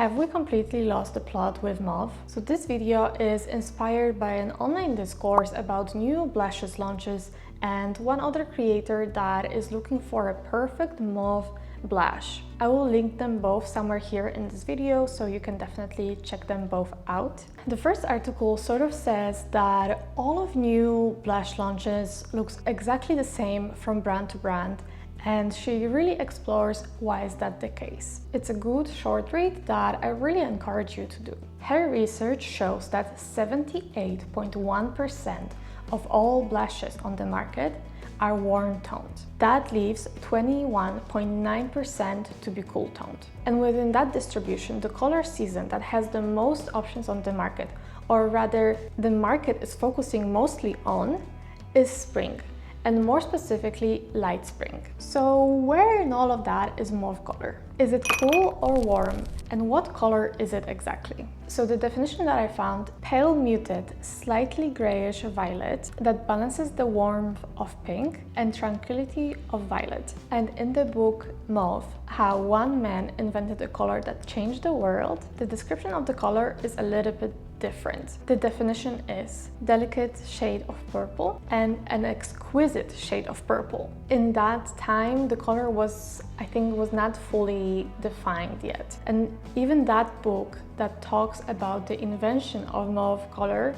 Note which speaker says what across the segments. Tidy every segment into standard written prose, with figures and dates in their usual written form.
Speaker 1: Have we completely lost the plot with Mauve? So this video is inspired by an online discourse about new blushes launches and one other creator that is looking for a perfect mauve blush. I will link them both somewhere here in this video, so you can definitely check them both out. The first article sort of says that all of new blush launches looks exactly the same from brand to brand, and she really explores why is that the case. It's a good short read that I really encourage you to do. Her research shows that 78.1% of all blushes on the market are warm toned. That leaves 21.9% to be cool toned. And within that distribution, the color season that has the most options on the market, or rather the market is focusing mostly on, is spring, and more specifically light spring. So where in all of that is mauve color? Is it cool or warm? And what color is it exactly? So the definition that I found: pale muted, slightly grayish violet that balances the warmth of pink and tranquility of violet. And in the book Mauve, How One Man Invented a Color That Changed the World, the description of the color is a little bit different. The definition is delicate shade of purple and an exquisite shade of purple. In that time, the color was not fully defined yet. And even that book that talks about the invention of mauve color,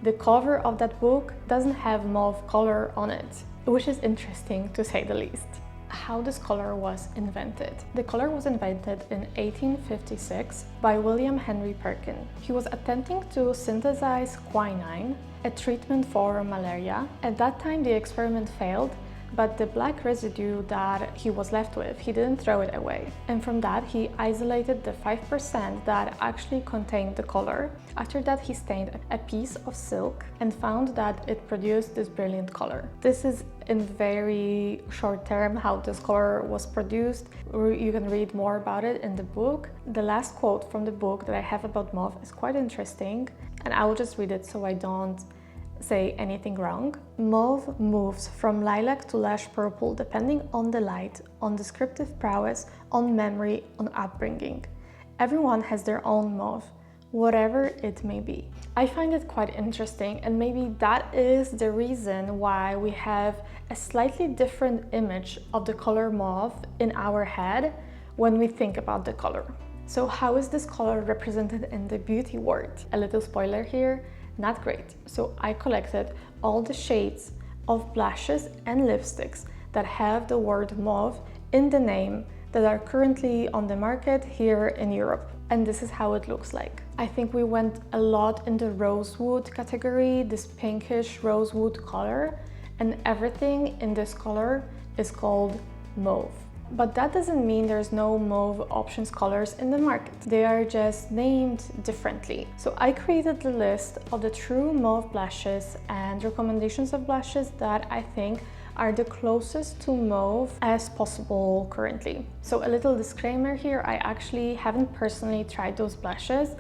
Speaker 1: the cover of that book doesn't have mauve color on it, which is interesting to say the least. How this color was invented. The color was invented in 1856 by William Henry Perkin. He was attempting to synthesize quinine, a treatment for malaria. At that time the experiment failed, but the black residue that he was left with, he didn't throw it away. And from that he isolated the 5% that actually contained the color. After that he stained a piece of silk and found that it produced this brilliant color. This is in very short term how this color was produced. You can read more about it in the book. The last quote from the book that I have about mauve is quite interesting, and I will just read it so I don't say anything wrong. Mauve moves from lilac to lush purple depending on the light, on descriptive prowess, on memory, on upbringing. Everyone has their own mauve, whatever it may be. I find it quite interesting, and maybe that is the reason why we have a slightly different image of the color mauve in our head when we think about the color. So how is this color represented in the beauty world? A little spoiler here, not great. So I collected all the shades of blushes and lipsticks that have the word mauve in the name that are currently on the market here in Europe. And this is how it looks like. I think we went a lot in the rosewood category, this pinkish rosewood color, and everything in this color is called mauve. But that doesn't mean there's no mauve options colors in the market. They are just named differently. So I created the list of the true mauve blushes and recommendations of blushes that I think are the closest to mauve as possible currently. So a little disclaimer here, I actually haven't personally tried those blushes,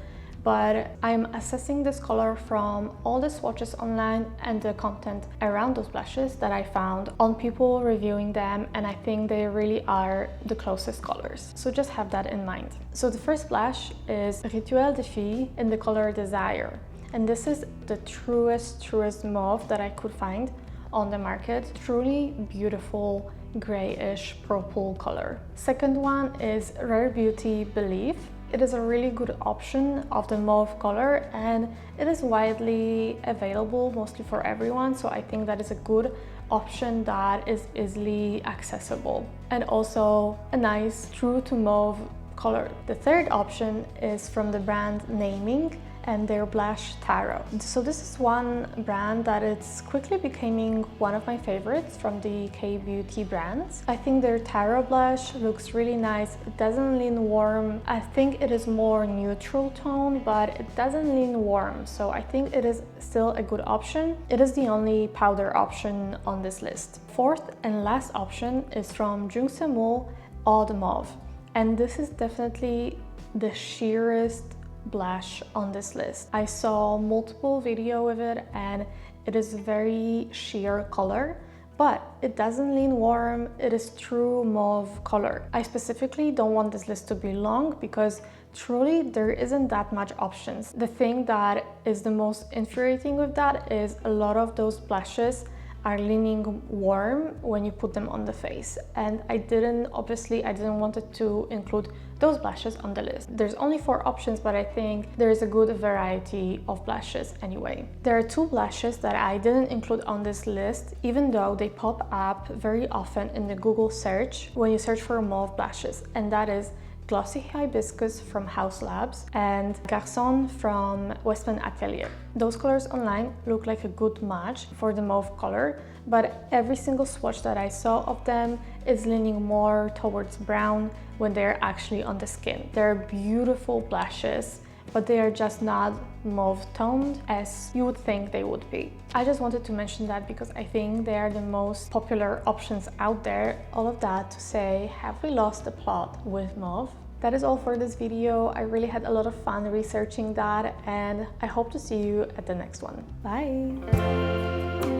Speaker 1: but I'm assessing this color from all the swatches online and the content around those blushes that I found on people reviewing them, and I think they really are the closest colors. So just have that in mind. So the first blush is Rituel de Fille in the color Desire. And this is the truest mauve that I could find on the market. Truly beautiful grayish purple color. Second one is Rare Beauty Believe. It is a really good option of the mauve color, and it is widely available mostly for everyone, so I think that is a good option that is easily accessible and also a nice true to mauve color. The third option is from the brand Naming and their blush Taro. So this is one brand that is quickly becoming one of my favorites from the K-beauty brands. I think their Taro blush looks really nice. It doesn't lean warm. I think it is more neutral tone, but it doesn't lean warm. So I think it is still a good option. It is the only powder option on this list. Fourth and last option is from Jung Semul Eau de Mauve. And this is definitely the sheerest blush on this list. I saw multiple videos with it and it is a very sheer color, but it doesn't lean warm. It is true mauve color. I specifically don't want this list to be long because truly there isn't that much options. The thing that is the most infuriating with that is a lot of those blushes are leaning warm when you put them on the face, and I didn't wanted to include those blushes on the list. There's only 4 options, but I think there's a good variety of blushes anyway. There are 2 blushes that I didn't include on this list, even though they pop up very often in the Google search when you search for mauve blushes, and that is Glossy Hibiscus from House Labs and Garçon from Westman Atelier. Those colors online look like a good match for the mauve color, but every single swatch that I saw of them is leaning more towards brown when they're actually on the skin. They're beautiful blushes, but they are just not mauve toned as you would think they would be. I just wanted to mention that because I think they are the most popular options out there. All of that to say, have we lost the plot with mauve? That is all for this video. I really had a lot of fun researching that, and I hope to see you at the next one. Bye!